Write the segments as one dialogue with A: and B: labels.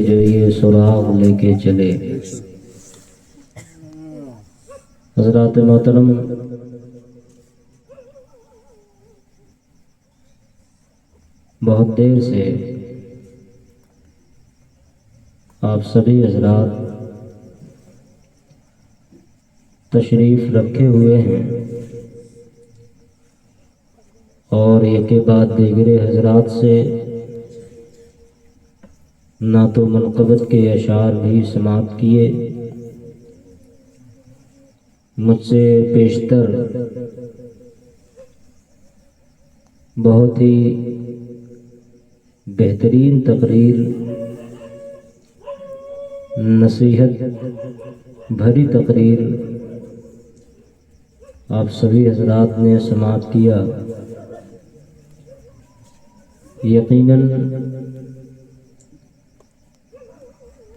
A: جو یہ سراغ لے کے چلے۔ حضرات محترم، بہت دیر سے آپ سبھی حضرات تشریف رکھے ہوئے ہیں اور ایک کے بعد دیگر حضرات سے نعت و منقبت کے اشعار بھی سماعت کیے۔ مجھ سے پیشتر بہت ہی بہترین تقریر، نصیحت بھری تقریر آپ سبھی حضرات نے سماعت کیا۔ یقیناً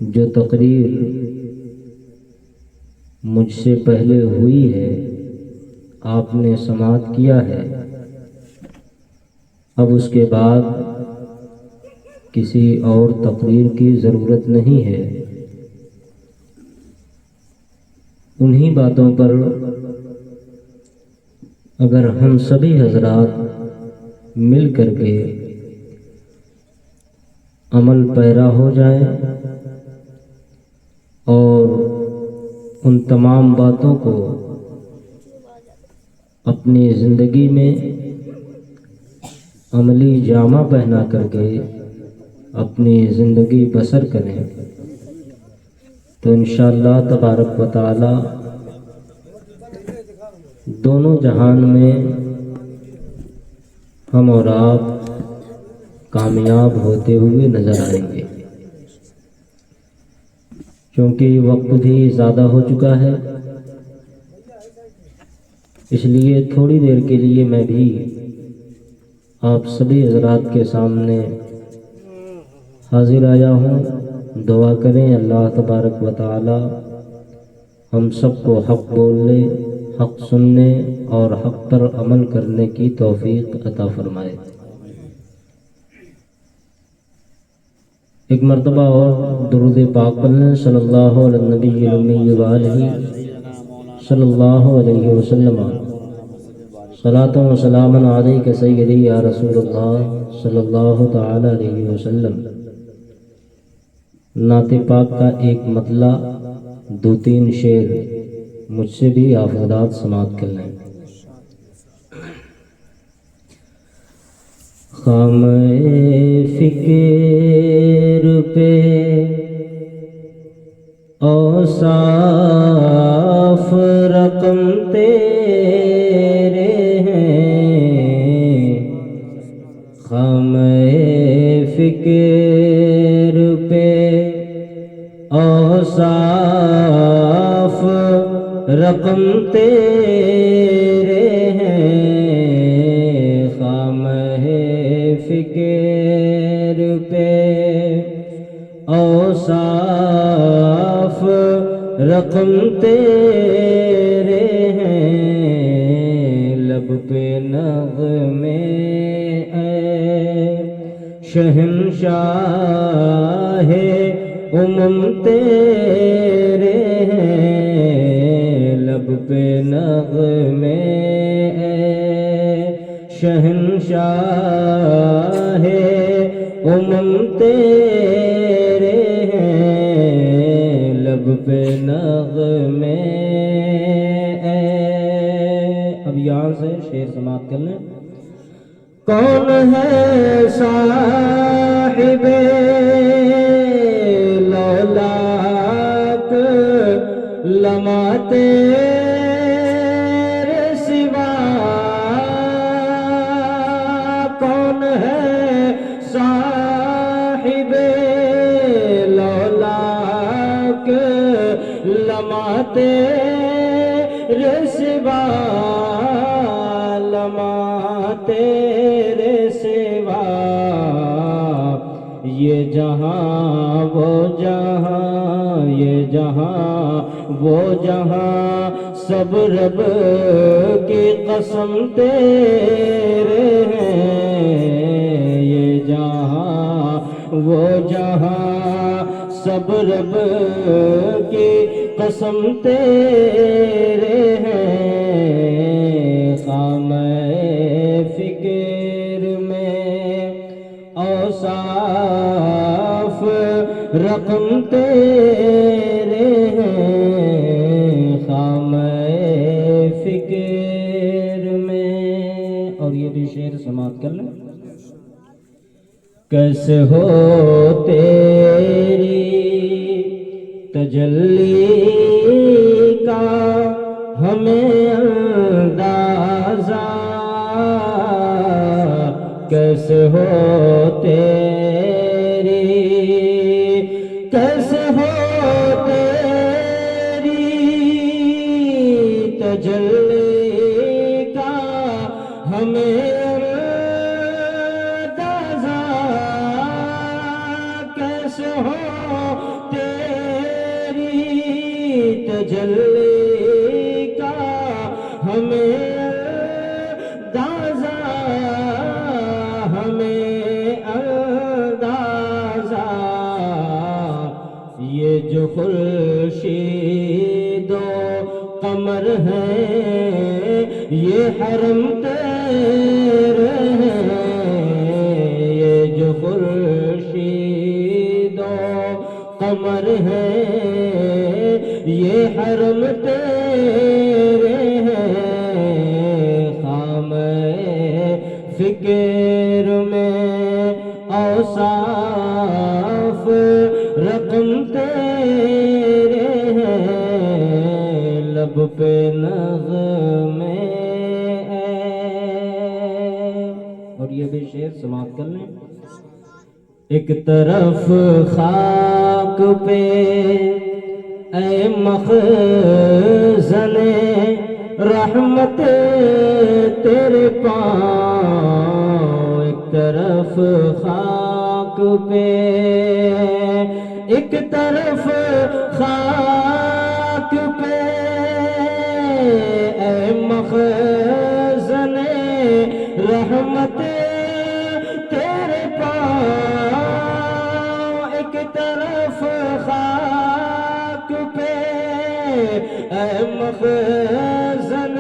A: جو تقریر مجھ سے پہلے ہوئی ہے آپ نے سماعت کیا ہے، اب اس کے بعد کسی اور تقریر کی ضرورت نہیں ہے۔ انہی باتوں پر اگر ہم سبھی حضرات مل کر کے عمل پیرا ہو جائیں اور ان تمام باتوں کو اپنی زندگی میں عملی جامہ پہنا کر کے اپنی زندگی بسر کریں تو انشاءاللہ تبارک و تعالی دونوں جہان میں ہم اور آپ کامیاب ہوتے ہوئے نظر آئیں گے۔ کیونکہ وقت بھی زیادہ ہو چکا ہے، اس لیے تھوڑی دیر کے لیے میں بھی آپ سبھی حضرات کے سامنے حاضر آیا ہوں۔ دعا کریں اللہ تبارک و تعالی ہم سب کو حق بولنے، حق سننے اور حق پر عمل کرنے کی توفیق عطا فرمائے۔ ایک مرتبہ اور درود پاک پڑھیں صلی اللہ علیہ النبی الامی وآلہ صلی اللہ علیہ وسلم۔ صلاۃ و سلام علیک سیدی یا رسول اللہ صلی اللہ تعالی علیہ وسلم۔ نعت پاک کا ایک مطلع، دو تین شعر مجھ سے بھی آپ حضرات سماعت کر لیں۔ خامِ فکر پہ اوصاف رقم تیرے ہیں، خامِ فکر پہ اوصاف رقم تیرے ہیں، خامِ فکر پہ اوصاف رقم تیرے ہیں، لب پہ نغمے اے شہنشاہ تیرے ہیں، لب پہ نغمے شہنشاہ تیرے ہیں، لب پہ نغمے۔ اب یہاں سے شعر سماعت کر لیں۔ کون ہے صاحب لولاک لمع تیرے سوا، کون ہے صاحب لولاک لمع تیرے سوا، لمع تیرے سوا، یہ جہاں وہ جہاں، یہ جہاں وہ جہاں، سب رب کی قسم تیرے ہیں، یہ جہاں وہ جہاں، سب رب کی قسم تیرے ہیں، خام فکر میں اوصاف رقم تیرے ہیں، خام فکر میں۔ اور یہ بھی شعر سماعت کر لیں۔ کیسے ہو تیری تجلی کا ہمیں اندازہ، کیسے ہو تیری، کیسے ہو تیری تجلی کا ہمیں اندازہ، کیسے ہو تیری تجلی کا ہمیں اندازہ، ہمیں اندازہ، یہ جو خورشید و قمر ہیں یہ حرم تیرے ہیں، یہ جو خورشید و قمر ہیں یہ حرم تیرے ہیں، خام فکر میں اوصاف رقم تیرے ہیں، لب پہ نغمے اور یہ بھی شعر سماعت کر لیں۔ ایک طرف خاک پہ اے مخزن رحمت تیرے پاؤں، ایک طرف خاک پہ، ایک طرف خاک پہ اے مخزن رحمت تیرے پاؤں، ایک طرف خاک پہ اے مخزن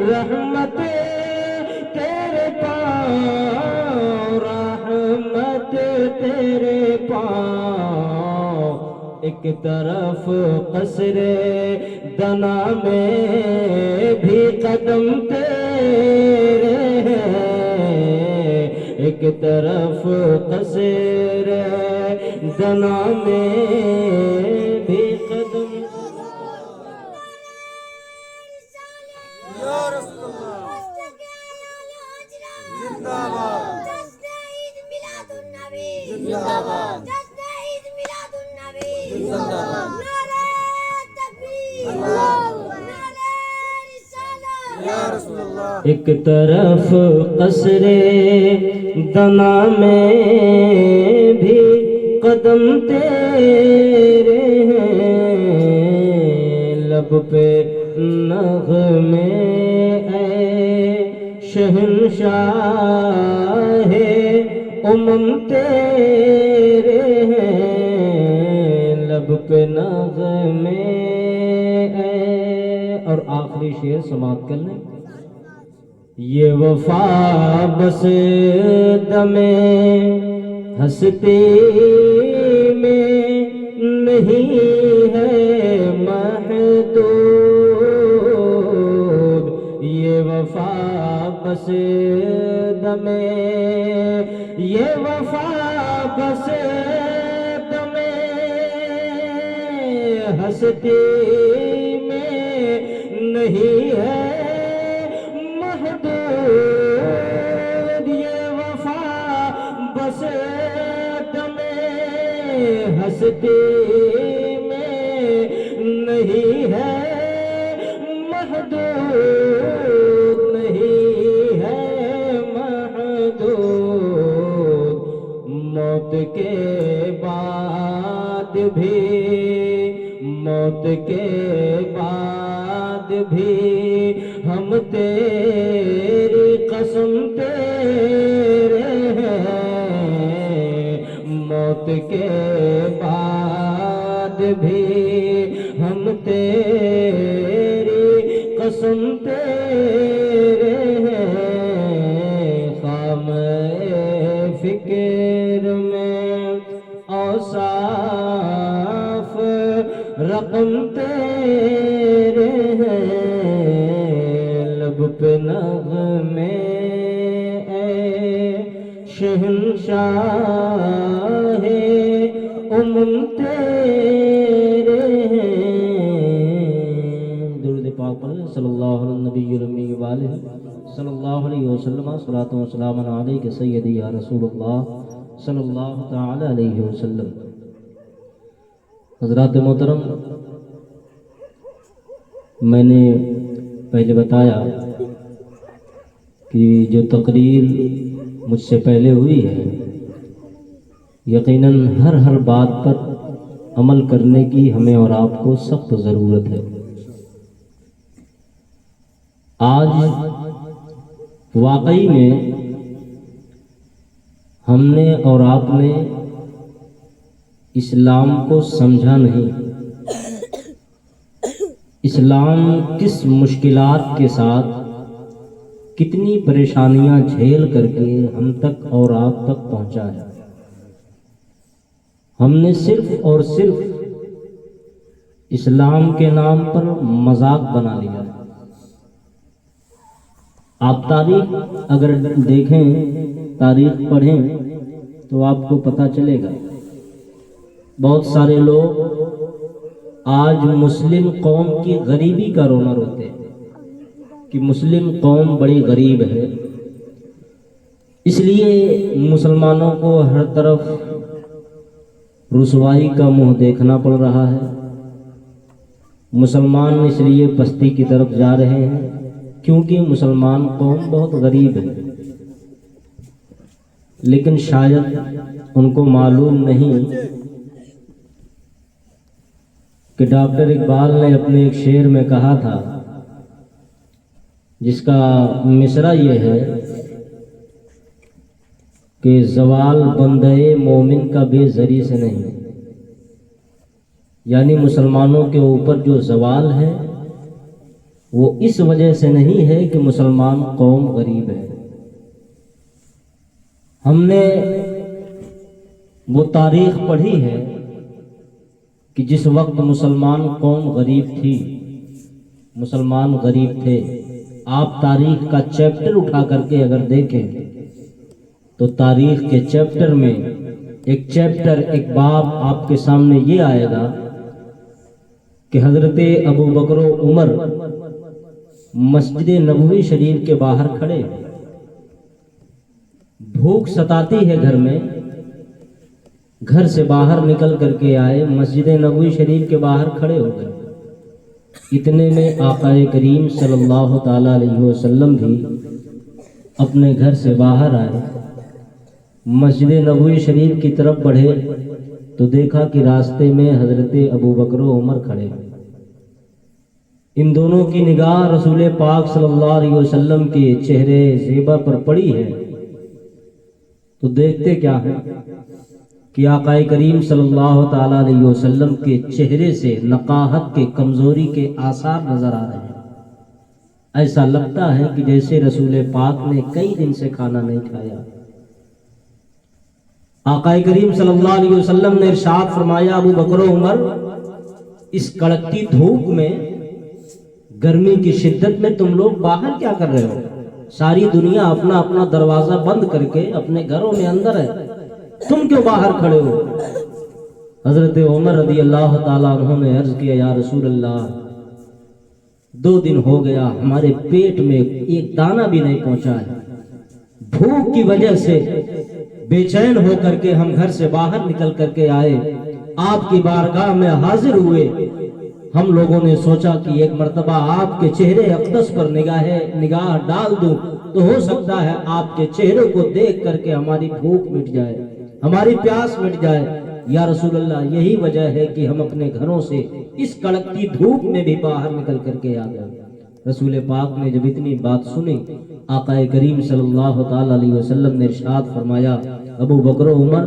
A: رحمت تیرے پاؤں، رحمت تیرے پاؤں، ایک طرف قصر دنا میں بھی قدم تیرے ہیں، ایک طرف قصر دنا میں بھی قدم،
B: یا رسول اللہ زندہ باد،
C: جشن عید میلاد النبی
B: زندہ باد،
C: جشن عید میلاد النبی
B: زندہ باد،
C: نعرہ تکبیر، نعرہ رسالت،
B: یا رسول اللہ
A: ایک طرف قصر دنا میں بھی قدم تیرے ہیں، لب پہ نغمے اے شہنشاہ امم تیرے ہیں، لب پہ نغمے اے، اور آخری شعر سماعت کر لیں۔ یہ وفا بس دم ہستی میں نہیں ہے محدود، یہ وفا بس دم، یہ وفا بس دم ہستی میں نہیں ہے محدود، یہ وفا بس دم ہستی میں نہیں ہے محدود، نہیں ہے محدود، موت کے بعد بھی، موت کے بعد بھی ہم تیری قسم تیرے ہیں، موت کے بعد بھی ہم تیری قسم تیرے ہیں، خام فکر میں اوصاف رقم تیرے ہیں، لب پہ نغمے اے شہنشاہ تیرے ہیں۔ درود پاک پڑھیں صلی اللہ علیہ نبی المی والہ صلی اللہ علیہ وسلم، صلاۃ و سلام علیک سیدی یا رسول اللہ صلی اللہ تعالی علیہ وسلم۔ حضرات محترم، میں نے پہلے بتایا کہ جو تقریر مجھ سے پہلے ہوئی ہے، یقیناً ہر بات پر عمل کرنے کی ہمیں اور آپ کو سخت ضرورت ہے۔ آج واقعی میں ہم نے اور آپ نے اسلام کو سمجھا نہیں، اسلام کس مشکلات کے ساتھ کتنی پریشانیاں جھیل کر کے ہم تک اور آپ تک پہنچا ہے۔ ہم نے صرف اور صرف اسلام کے نام پر مذاق بنا لیا ہے۔ آپ تاریخ اگر دیکھیں، تاریخ پڑھیں تو آپ کو پتہ چلے گا، بہت سارے لوگ آج مسلم قوم کی غریبی کا رونا روتے ہیں کہ مسلم قوم بڑی غریب ہے، اس لیے مسلمانوں کو ہر طرف رسوائی کا منہ دیکھنا پڑ رہا ہے، مسلمان اس لیے پستی کی طرف جا رہے ہیں کیونکہ مسلمان قوم بہت غریب ہے۔ لیکن شاید ان کو معلوم نہیں کہ ڈاکٹر اقبال نے اپنے ایک شعر میں کہا تھا، جس کا مصرع یہ ہے کہ زوال بندے مومن کا بے زری سے نہیں، یعنی مسلمانوں کے اوپر جو زوال ہے وہ اس وجہ سے نہیں ہے کہ مسلمان قوم غریب ہے۔ ہم نے وہ تاریخ پڑھی ہے کہ جس وقت مسلمان قوم غریب تھی، مسلمان غریب تھے۔ آپ تاریخ کا چیپٹر اٹھا کر کے اگر دیکھیں تو تاریخ کے چیپٹر میں ایک باب آپ کے سامنے یہ آئے گا کہ حضرت ابو بکر و عمر مسجد نبوی شریف کے باہر کھڑے، بھوک ستاتی ہے گھر میں، گھر سے باہر نکل کر کے آئے، مسجد نبوی شریف کے باہر کھڑے ہو گئے۔ اتنے میں آقا کریم صلی اللہ تعالی علیہ وسلم بھی اپنے گھر سے باہر آئے، مسجد نبوی شریف کی طرف بڑھے تو دیکھا کہ راستے میں حضرت ابو بکر و عمر کھڑے۔ ان دونوں کی نگاہ رسول پاک صلی اللہ علیہ وسلم کے چہرے زیبا پر پڑی ہے تو دیکھتے کیا ہے کہ آقا کریم صلی اللہ تعالی علیہ وسلم کے چہرے سے نقاہت کے، کمزوری کے آثار نظر آ رہے ہیں۔ ایسا لگتا ہے کہ جیسے رسول پاک نے کئی دن سے کھانا نہیں کھایا۔ آقا کریم صلی اللہ علیہ وسلم نے ارشاد فرمایا، ابو بکر و عمر، اس کڑکتی دھوپ میں، گرمی کی شدت میں تم لوگ باہر کیا کر رہے ہو؟ ساری دنیا اپنا اپنا دروازہ بند کر کے اپنے گھروں میں اندر ہے، تم کیوں باہر کھڑے ہو؟ حضرت عمر رضی اللہ تعالیٰ عنہ نے عرض کیا، یا رسول اللہ، 2 دن ہو گیا ہمارے پیٹ میں ایک دانہ بھی نہیں پہنچا ہے، بھوک کی وجہ سے بے چین ہو کر کے ہم گھر سے باہر نکل کر کے آئے، آپ کی بارگاہ میں حاضر ہوئے۔ ہم لوگوں نے سوچا کہ ایک مرتبہ آپ کے چہرے اقدس پر نگاہ ڈال دوں تو ہو سکتا ہے آپ کے چہرے کو دیکھ کر کے ہماری بھوک مٹ جائے، ہماری پیاس مٹ جائے۔ یا رسول اللہ، یہی وجہ ہے کہ ہم اپنے گھروں سے اس کڑکتی دھوپ میں بھی باہر نکل کر کے آ گئے۔ رسول پاک نے جب اتنی بات سنی، آقا کریم صلی اللہ تعالی علیہ وسلم نے ارشاد فرمایا، ابو بکر و عمر،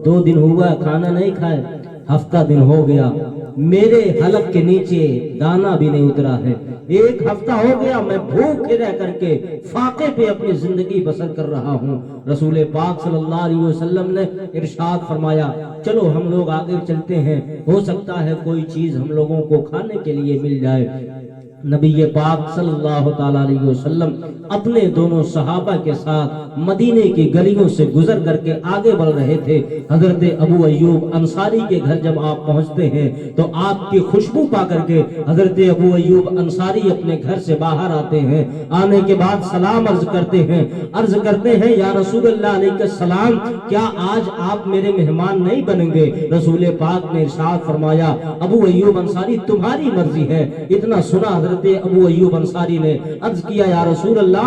A: 2 دن ہوا کھانا نہیں کھائے، ہفتہ دن ہو گیا میرے حلق کے نیچے دانا بھی نہیں اترا ہے، ایک ہفتہ ہو گیا میں بھوکے رہ کر کے فاقے پہ اپنی زندگی بسر کر رہا ہوں۔ رسول پاک صلی اللہ علیہ وسلم نے ارشاد فرمایا چلو ہم لوگ آگے چلتے ہیں، ہو سکتا ہے کوئی چیز ہم لوگوں کو کھانے کے لیے مل جائے۔ نبی پاک صلی اللہ تعالی علیہ وسلم اپنے دونوں صحابہ کے ساتھ مدینے کی گلیوں سے گزر کر کے آگے بڑھ رہے تھے۔ حضرت ابو ایوب انصاری کے گھر جب آپ پہنچتے ہیں تو آپ کی خوشبو پا کر کے حضرت ابو ایوب انصاری اپنے گھر سے باہر آتے ہیں، آنے کے بعد سلام عرض کرتے ہیں یا رسول اللہ علیہ السلام، کیا آج آپ میرے مہمان نہیں بنیں گے؟ رسول پاک نے ارشاد فرمایا ابو ایوب انصاری تمہاری مرضی ہے۔ اتنا سنا حضرت ابو ایوب انصاری نے عرض کیا یا رسول اللہ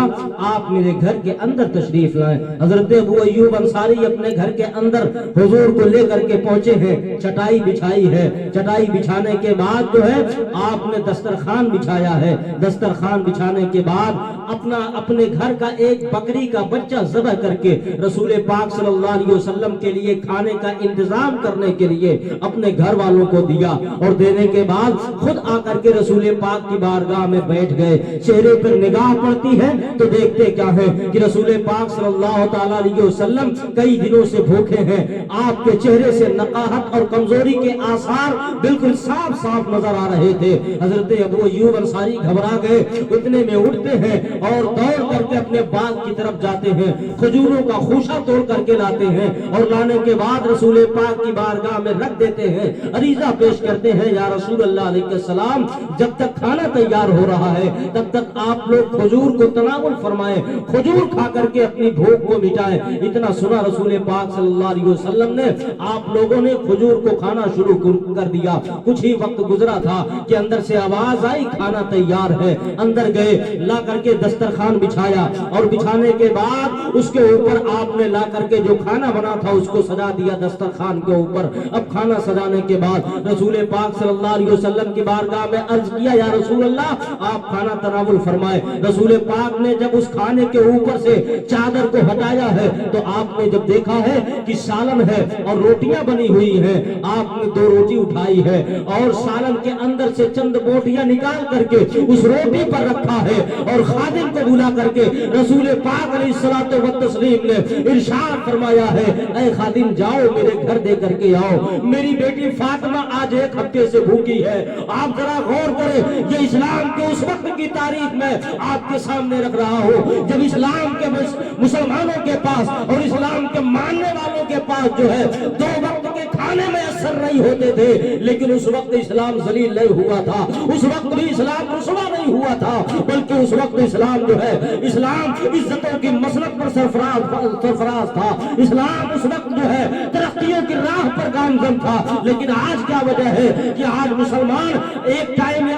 A: آپ میرے گھر کے اندر تشریف لائیں۔ حضرت ابو ایوب انصاری اپنے گھر کے اندر حضور کو لے کر کے پہنچے ہیں، چٹائی بچھائی ہے، چٹائی بچھانے کے بعد جو ہے آپ نے دسترخوان بچھایا ہے، دسترخوان بچھانے کے بعد اپنے گھر کا ایک بکری کا بچہ ذبح کر کے رسول پاک صلی اللہ علیہ وسلم کے لیے کھانے کا انتظام کرنے کے لیے اپنے گھر والوں کو دیا، اور دینے کے بعد خود آ کر کے رسول پاک کی بارگاہ میں بیٹھ گئے۔ چہرے پر نگاہ پڑتی ہے تو دیکھتے کیا ہے کہ رسول پاک صلی اللہ تعالی علیہ وسلم کئی دنوں سے بھوکے ہیں، آپ کے چہرے سے نقاہت اور کمزوری کے آثار بالکل صاف صاف نظر آ رہے تھے۔ حضرت ابو ایوب انصاری گھبرا گئے، اتنے میں اٹھتے ہیں اور دوڑ کر کے اپنے باغ کی طرف جاتے ہیں، کھجوروں کا خوشہ توڑ کر کے لاتے ہیں اور لانے کے بعد رسول پاک کی بارگاہ میں رکھ دیتے ہیں، عریضہ پیش کرتے ہیں یا رسول اللہ علیہ السلام جب تک کھانا تیار ہو رہا ہے تب تک آپ لوگ کھجور کو تناول فرمائیں، کھجور کھا کر کے اپنی بھوک کو مٹائیں۔ اتنا سنا رسول پاک صلی اللہ علیہ وسلم نے آپ لوگوں نے کھجور کو کھانا شروع کر دیا۔ کچھ ہی وقت گزرا تھا کہ اندر سے آواز آئی کھانا تیار ہے، اندر گئے، لا کر کے دسترخوان بچھایا اور بچھانے کے بعد اس کے اوپر آپ نے لا کر کے جو کھانا بنا تھا اس کو سجا دیا دسترخوان کے اوپر۔ اب کھانا سجانے کے بعد رسول پاک صلی اللہ علیہ وسلم کی بارگاہ میں عرض کیا یا رسول اللہ آپ کھانا تناول فرمائے۔ رسول پاک نے جب اس کھانے کے اوپر سے چادر کو ہٹایا ہے تو آپ نے جب دیکھا ہے کہ سالن ہے اور روٹیاں بنی ہوئی ہیں، آپ نے 2 روٹی اٹھائی ہے اور سالن کے اندر سے چند بوٹیاں نکال کر کے اس روٹی پر رکھا ہے اور خادم کو بلا کر کے رسول پاک علیہ الصلوۃ والتسلیم نے ارشاد فرمایا ہے اے خادم جاؤ میرے گھر دے کر کے آؤ، میری بیٹی فاطمہ آج 1 ہفتے سے بھوکی ہے۔ آپ ذرا غور کریں، یہ اسلام کے اس وقت کی تاریخ میں آپ کے سامنے رکھ رہا ہوں جب اسلام کے مسلمانوں کے پاس اور اسلام کے ماننے والوں کے پاس جو ہے 2 وقت کے کھانے میں اثر نہیں ہوتے تھے، لیکن اس وقت اسلام ذلیل نہیں ہوا تھا، اس وقت بھی اسلام رسوا نہیں ہوا تھا، بلکہ اس وقت اسلام جو ہے اسلام عزتوں کی مسلک پر سرفراز تھا، اسلام اس وقت جو ہے ترقیوں کی راہ پر گامزن تھا۔ لیکن آج کیا وجہ ہے کہ آج مسلمان ایک ٹائم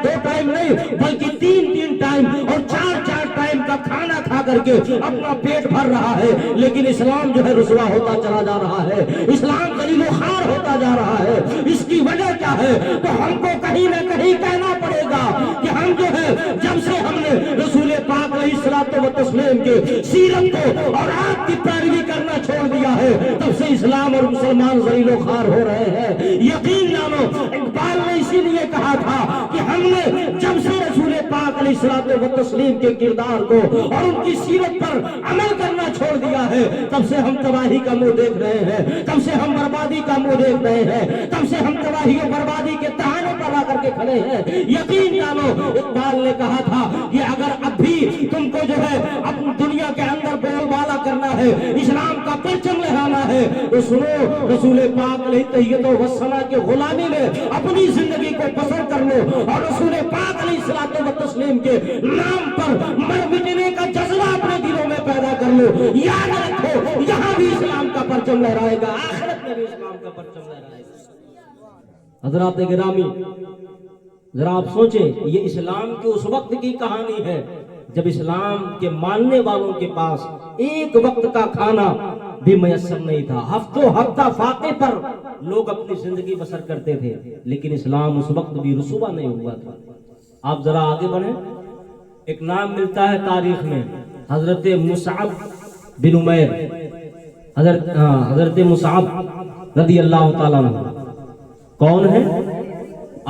A: دو ٹائم نہیں بلکہ 3 ٹائم اور 4 ٹائم کا کھانا کھا کر کے اپنا پیٹ بھر رہا ہے، لیکن اسلام جو ہے رسوا ہوتا چلا جا رہا ہے، اسلام ذلیل و خوار ہوتا جا رہا ہے۔ اس کی وجہ کیا ہے؟ تو ہم کو کہیں نہ کہیں کہنا پڑے گا کہ ہم جو ہے جب سے ہم نے رسول پاک علیہ الصلوۃ والتسلیم کے سیرت کو اور آپ کی پیروی کرنا چھوڑ دیا ہے، تب سے اسلام اور مسلمان ذلیل و خوار ہو رہے ہیں۔ یقین جانو اقبال نے اسی لیے کہا تھا کہ ہم نے جب سے رسول پاک علیہ الصلوۃ والتسلیم کے کردار کو اور ان کی سیرت پر عمل کرنا چھوڑ دیا ہے، تب سے ہم تباہی کا منہ دیکھ رہے ہیں، تب سے ہم بربادی کا منہ دیکھ رہے ہیں، تب سے ہم تباہی اور بربادی کے تہانے پر آ کر کے کھڑے ہیں۔ یقین جانو اقبال نے کہا تھا کہ اگر اب بھی تم کو جو ہے اپنی دنیا کے اندر بول بالا کرنا ہے، اسلام کا پرچم لہرانا ہے، تو سنو رسول پاک علیہ تحیت و وسنا کے غلامی میں اپنی زندگی کو بسر کر لو اور رسول پاک علیہ الصلوۃ والتسلیم کے نام پر مر مٹنے کا جذبہ اپنے دلوں میں پیدا کر لو۔ یاد رکھو یہاں بھی اسلام کا پرچم لہرائے گا، آخرت میں بھی اسلام کا پرچم لہرائے گا۔ حضرات گرامی ذرا آپ سوچیں، یہ اسلام کے اس وقت کی کہانی ہے جب اسلام کے ماننے والوں کے پاس 1 وقت کا کھانا بھی میسر نہیں تھا، ہفتہ فاقے پر لوگ اپنی زندگی بسر کرتے تھے، لیکن اسلام اس وقت بھی رسوا نہیں ہوا تھا۔ آپ ذرا آگے بڑھیں، ایک نام ملتا ہے تاریخ میں حضرت مصعب بن عمیر، حضرت مصعب رضی اللہ تعالیٰ عنہ کون ہے؟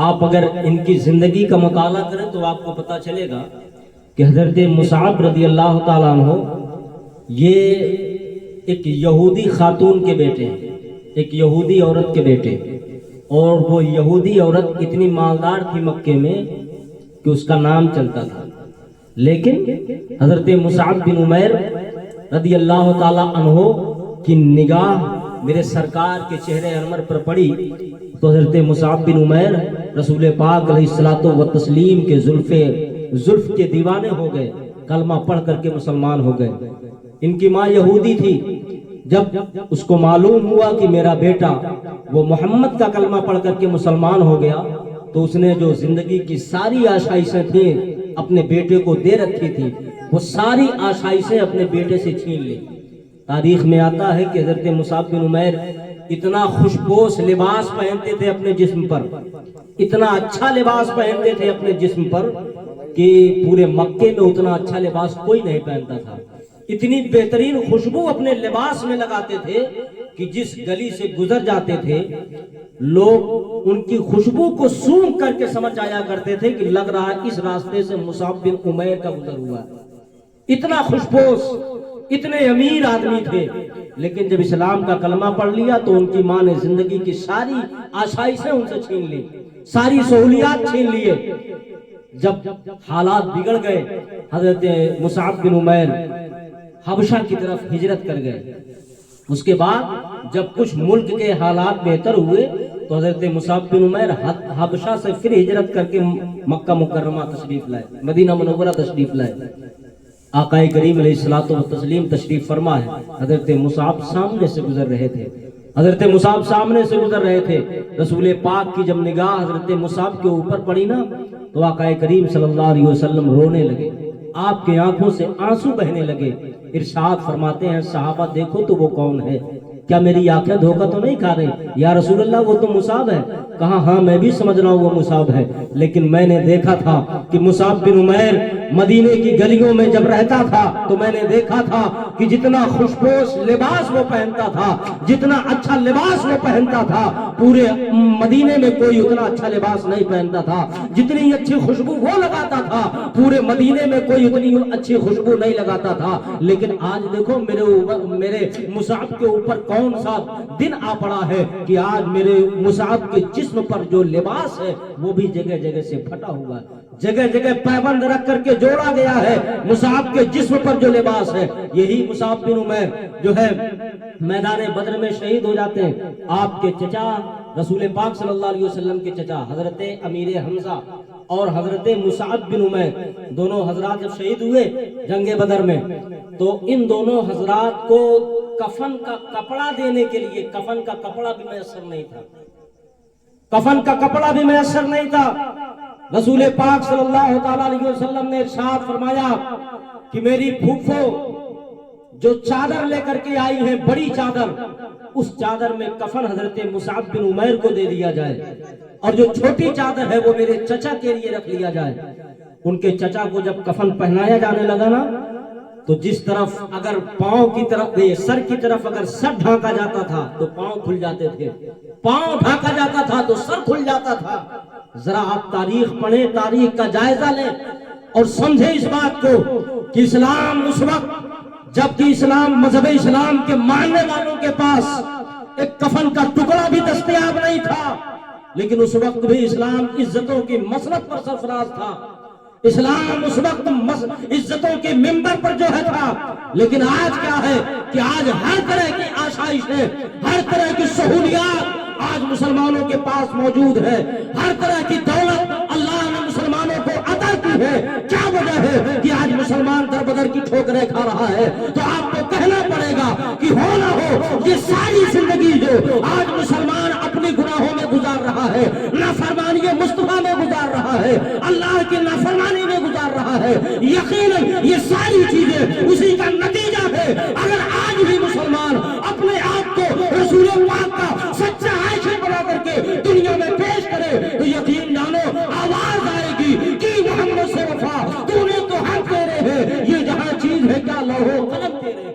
A: آپ اگر ان کی زندگی کا مطالعہ کریں تو آپ کو پتہ چلے گا کہ حضرت مصعب رضی اللہ تعالیٰ عنہ یہ ایک یہودی خاتون کے بیٹے ہیں، ایک یہودی عورت کے بیٹے، اور وہ یہودی عورت اتنی مالدار تھی مکے میں کہ اس کا نام چلتا تھا، لیکن حضرت مصعب بن عمیر رضی اللہ تعالیٰ عنہ کی نگاہ میرے سرکار کے چہرے انور پر پڑی تو حضرت مصعب بن عمیر رسول پاک علیہ الصلوۃ والتسلیم کے زلف کے دیوانے ہو گئے، کلمہ پڑھ کر کے مسلمان ہو گئے۔ ان کی ماں یہودی تھی، جب اس کو معلوم ہوا کہ میرا بیٹا وہ محمد کا کلمہ پڑھ کر کے مسلمان ہو گیا تو اس نے جو زندگی کی ساری آشائشیں تھیں اپنے بیٹے کو دے رکھی تھی، وہ ساری آشائشیں اپنے بیٹے سے چھین لی۔ تاریخ میں آتا ہے کہ حضرت مصعب بن عمیر اتنا خوشبوش لباس پہنتے تھے اپنے جسم پر، اتنا اچھا لباس پہنتے تھے اپنے جسم پر کہ پورے مکے میں اتنا اچھا لباس کوئی نہیں پہنتا تھا۔ اتنی بہترین خوشبو اپنے لباس میں لگاتے تھے کہ جس گلی سے گزر جاتے تھے لوگ ان کی خوشبو کو سونگھ کر کے سمجھ آیا کرتے تھے کہ لگ رہا ہے اس راستے سے مصعب بن عمیر کا گزر ہوا ہے۔ اتنا خوشبوش، اتنے امیر آدمی تھے، لیکن جب اسلام کا کلمہ پڑھ لیا تو ان کی ماں نے زندگی کی ساری آشائشیں ان سے چھین لی، ساری سہولیات چھین لیے۔ جب حالات بگڑ گئے حضرت مصعب بن عمیر حبشہ کی طرف ہجرت کر گئے۔ اس کے بعد جب کچھ ملک کے حالات بہتر ہوئے تو حضرت مصعب بن عمیر حبشہ سے پھر ہجرت کر کے مکہ مکرمہ تشریف لائے، مدینہ منورہ تشریف لائے۔ آقا کریم علیہ الصلوۃ والتسلیم تشریف فرما ہے، حضرت مصعب سامنے سے گزر رہے تھے، حضرت مصعب سامنے سے گزر رہے تھے۔ رسول پاک کی جب نگاہ حضرت مصعب کے اوپر پڑی نا تو آقا کریم صلی اللہ علیہ وسلم رونے لگے، آپ کے آنکھوں سے آنسو بہنے لگے۔ ارشاد فرماتے ہیں صحابہ دیکھو تو وہ کون ہے، کیا میری آنکھیں دھوکہ تو نہیں کھا رہی؟ یا رسول اللہ وہ تو مصعب ہے۔ کہا ہاں میں بھی سمجھ رہا ہوں وہ مصعب ہے، لیکن میں نے دیکھا تھا کہ مصعب بن عمیر مدینے کی گلیوں میں جب رہتا تھا تو میں نے دیکھا تھا کہ جتنا خوشبوش لباس وہ پہنتا تھا، جتنا اچھا لباس وہ پہنتا تھا، پورے مدینے میں کوئی اتنا اچھا لباس نہیں پہنتا تھا، جتنی اچھی خوشبو وہ لگاتا تھا پورے مدینے میں کوئی اتنی اچھی خوشبو نہیں لگاتا تھا۔ لیکن آج دیکھو میرے مصعب کے اوپر کون سا دن آ پڑا ہے کہ آج میرے مصعب کے جسم پر جو لباس ہے وہ بھی جگہ جگہ سے پھٹا ہوا ہے، جگہ جگہ پیبند رکھ کر کے جوڑا گیا ہے۔ مصعب کے جسم پر جو لباس ہے، یہی مصعب بن عمیر جو ہے میدان بدر میں شہید ہو جاتے ہیں۔ آپ کے چچا رسول پاک صلی اللہ علیہ وسلم کے چچا حضرت امیر حمزہ اور حضرت مصعب بن عمیر دونوں حضرات جب شہید ہوئے جنگ بدر میں تو ان دونوں حضرات کو کفن کا کپڑا دینے کے لیے کفن کا کپڑا بھی میسر نہیں تھا، کفن کا کپڑا بھی میسر نہیں تھا۔ رسول پاک صلی اللہ تعالیٰ علیہ وسلم نے ارشاد فرمایا کہ میری پھوپھو جو چادر لے کر کے آئی ہیں، بڑی چادر، اس چادر میں کفن حضرت مصعب بن عمیر کو دے دیا جائے، اور جو چھوٹی چادر ہے وہ میرے چچا کے لیے رکھ لیا جائے۔ ان کے چچا کو جب کفن پہنایا جانے لگا نا تو جس طرف اگر پاؤں کی طرف سر کی طرف اگر سر ڈھانکا جاتا تھا تو پاؤں کھل جاتے تھے، پاؤں ڈھانکا جاتا تھا تو سر کھل جاتا تھا۔ ذرا آپ تاریخ پڑھیں، تاریخ کا جائزہ لیں اور سمجھیں اس بات کو کہ اسلام اس وقت جبکہ اسلام مذہب اسلام کے ماننے والوں کے پاس ایک کفن کا ٹکڑا بھی دستیاب نہیں تھا، لیکن اس وقت بھی اسلام عزتوں کی مسرت پر سرفراز تھا، اسلام اس وقت عزتوں کے منبر پر جو ہے تھا۔ لیکن آج کیا ہے کہ آج ہر طرح کی آسائش ہے، ہر طرح کی سہولیات آج مسلمانوں کے پاس موجود ہے، ہر طرح کی دولت اللہ نے مسلمانوں کو عطا کی ہے۔ کیا وجہ ہے کہ آج مسلمان در بدر کی ٹھوکریں کھا رہا ہے؟ تو آپ کو کہنا پڑے گا کہ ہو نہ ہو یہ ساری زندگی جو آج مسلمان اپنی گناہوں میں گزار رہا ہے، نافرمانی مصطفیٰ میں گزار رہا ہے، اللہ کی نافرمانی میں گزار رہا ہے، یقیناً یہ ساری چیزیں اسی کا نتیجہ ہے۔ اگر آج بھی مسلمان اپنے آپ کو رسول پاک کا سچا عاشق بنا کر کے دنیا میں پیش کرے تو یقین جانو آواز آئے گی کہ محمد سے وفا تو نے تو حق تیرے ہے، یہ جہاں چیز ہے کیا لوہو قلم تیرے ہے۔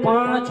A: 5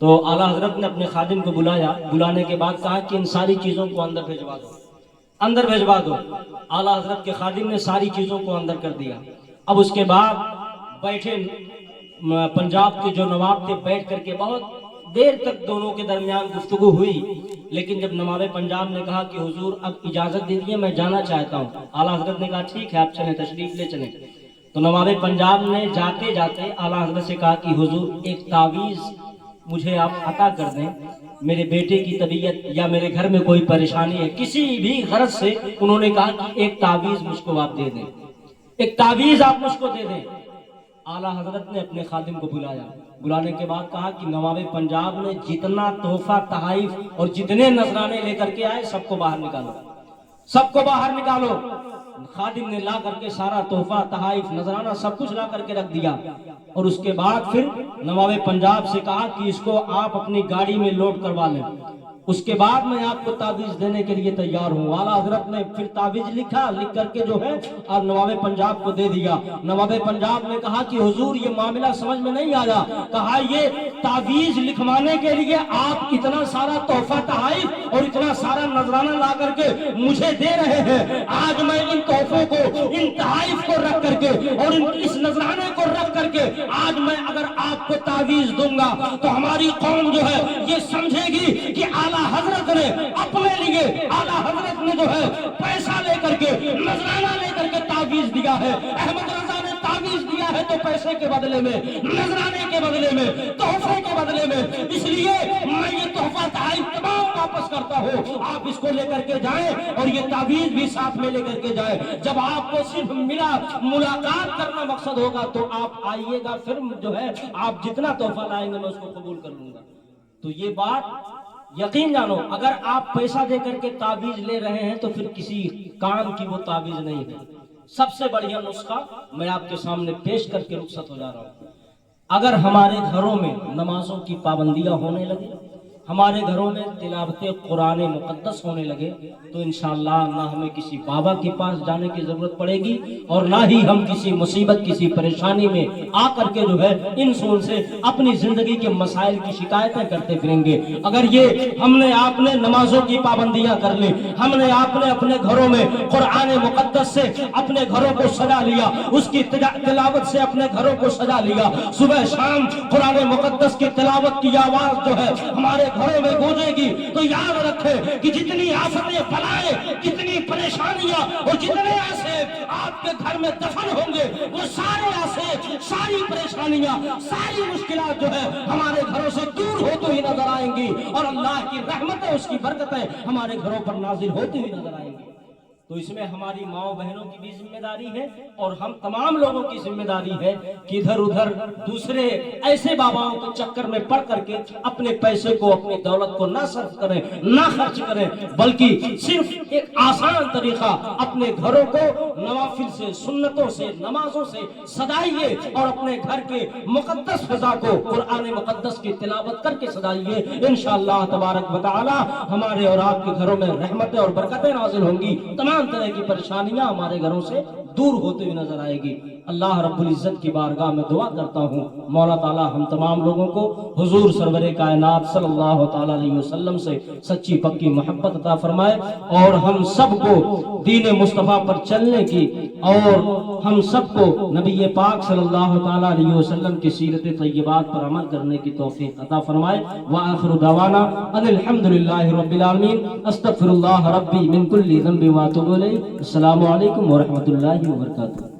A: تو اعلیٰ حضرت نے اپنے خادم کو بلایا، بلانے کے بعد کہا کہ ان ساری چیزوں کو اندر بھیجوا دو، اندر بھیجوا دو۔ اعلیٰ حضرت کے خادم نے ساری چیزوں کو اندر کر دیا۔ اب اس کے بعد بیٹھے پنجاب کے جو نواب تھے، بیٹھ کر کے بہت دیر تک دونوں کے درمیان گفتگو ہوئی، لیکن جب نواب پنجاب نے کہا کہ حضور اب اجازت دے دیے، میں جانا چاہتا ہوں، اعلیٰ حضرت نے کہا ٹھیک ہے آپ چلیں، تشریف لے چلیں۔ تو نواب پنجاب نے جاتے جاتے اعلیٰ حضرت سے کہا کہ حضور ایک تعویذ مجھے آپ عطا کر دیں، میرے بیٹے کی طبیعت یا میرے گھر میں کوئی پریشانی ہے، کسی بھی غرض سے انہوں نے کہا کہ ایک تعویذ مجھ کو آپ دے دیں، ایک تعویذ آپ مجھ کو دے دیں۔ اعلیٰ حضرت نے اپنے خادم کو بلایا، بلانے کے بعد کہا کہ نواب پنجاب نے جتنا تحفہ تحائف اور جتنے نذرانے لے کر کے آئے سب کو باہر نکالو، سب کو باہر نکالو۔ خادم نے لا کر کے سارا تحفہ تحائف نذرانہ سب کچھ لا کر کے رکھ دیا، اور اس کے بعد پھر نواب پنجاب سے کہا کہ اس کو آپ اپنی گاڑی میں لوڈ کروا لیں، اس کے بعد میں آپ کو تعویذ دینے کے لیے تیار ہوں۔ اعلیٰ حضرت نے پھر تعویذ لکھا، لکھ کر کے جو ہے اور نواب پنجاب کو دے دیا۔ نواب پنجاب نے کہا کہ حضور یہ معاملہ سمجھ میں نہیں آیا، کہا یہ تعویذ لکھوانے کے لیے آپ اتنا سارا تحفہ تحائف اور اتنا سارا نذرانہ لا کر کے مجھے دے رہے ہیں، آج میں ان تحفوں کو، ان تحائف کو رکھ کر کے اور اس نذرانے کو رکھ کر کے آج میں اگر آپ کو تعویذ دوں گا تو ہماری قوم جو ہے یہ سمجھے گی کہ اعلیٰ حضرت نے اپنے لیے، اعلیٰ حضرت نے جو ہے پیسہ لے کر کے، نذرانہ لے کر کے تعویذ دیا ہے۔ احمد رضا نے تعویذ دیا ہے تو پیسے کے بدلے میں، نذرانے کے بدلے میں، تحفے کے بدلے میں، اس لیے میں یہ تحفہ تحائف تمام واپس کرتا ہوں، آپ اس کو لے کر کے جائیں اور یہ تعویذ بھی ساتھ میں لے کر کے جائیں۔ جب آپ کو صرف ملاقات کرنا مقصد ہوگا تو آپ آئیے گا، پھر جو ہے آپ جتنا تحفہ لائیں گے میں اس کو قبول کر لوں گا۔ تو یہ بات یقین جانو، اگر آپ پیسہ دے کر کے تعویذ لے رہے ہیں تو پھر کسی کام کی وہ تعویذ نہیں ہے۔ سب سے بڑھیا نسخہ میں آپ کے سامنے پیش کر کے رخصت ہو جا رہا ہوں۔ اگر ہمارے گھروں میں نمازوں کی پابندیاں ہونے لگے، ہمارے گھروں میں تلاوت قرآن مقدس ہونے لگے، تو انشاءاللہ نہ ہمیں کسی بابا کے پاس جانے کی ضرورت پڑے گی اور نہ ہی ہم کسی مصیبت، کسی پریشانی میں آ کر کے جو ہے ان سون سے اپنی زندگی کے مسائل کی شکایتیں کرتے پھریں گے۔ اگر یہ ہم نے آپ نے نمازوں کی پابندیاں کر لی، ہم نے آپ نے اپنے گھروں میں قرآن مقدس سے اپنے گھروں کو سجا لیا، اس کی تلاوت سے اپنے گھروں کو سجا لیا، صبح شام قرآن مقدس کی تلاوت کی آواز جو ہے ہمارے گھروں میں گونجے گی، تو یاد رکھے کہ جتنی آفتیں بلائیں، جتنی پریشانیاں اور جتنے آسیب آپ کے گھر میں دفن ہوں گے، وہ سارے آسیب، ساری پریشانیاں، ساری مشکلات جو ہے ہمارے گھروں سے دور ہوتی ہوئی نظر آئیں گی، اور اللہ کی رحمتیں، اس کی برکتیں ہمارے گھروں پر نازل ہوتی ہوئی نظر آئیں گی۔ تو اس میں ہماری ماؤں بہنوں کی بھی ذمہ داری ہے اور ہم تمام لوگوں کی ذمہ داری ہے کہ ادھر ادھر دوسرے ایسے باباؤں کے چکر میں پڑ کر کے اپنے پیسے کو، اپنی دولت کو نہ صرف کریں، نہ خرچ کریں، بلکہ صرف ایک آسان طریقہ اپنے گھروں کو نوافل سے، سنتوں سے، نمازوں سے سجائیے اور اپنے گھر کے مقدس فضا کو قرآن مقدس کی تلاوت کر کے سجائیے۔ انشاءاللہ تبارک و تعالی ہمارے اور آپ کے گھروں میں رحمتیں اور برکتیں نازل ہوں گی، تمام طرح کی پریشانیاں ہمارے گھروں سے دور ہوتے ہوئے نظر آئے گی۔ اللہ رب العزت کی بارگاہ میں دعا کرتا ہوں مولا تعالی ہم تمام لوگوں کو حضور سرور کائنات صلی اللہ تعالی علیہ وسلم سے سچی پکی محبت عطا فرمائے، اور ہم سب کو دین مصطفیٰ پر چلنے کی، اور ہم سب کو نبی پاک صلی اللہ تعالی علیہ وسلم کی سیرت طیبات پر عمل کرنے کی توفیق عطا فرمائے۔ وآخر دعوانا ان الحمدللہ رب العالمین، استغفر اللہ ربی من کل ذنب واتوب الیہ۔ السلام علیکم ورحمۃ اللہ وبرکاتہ۔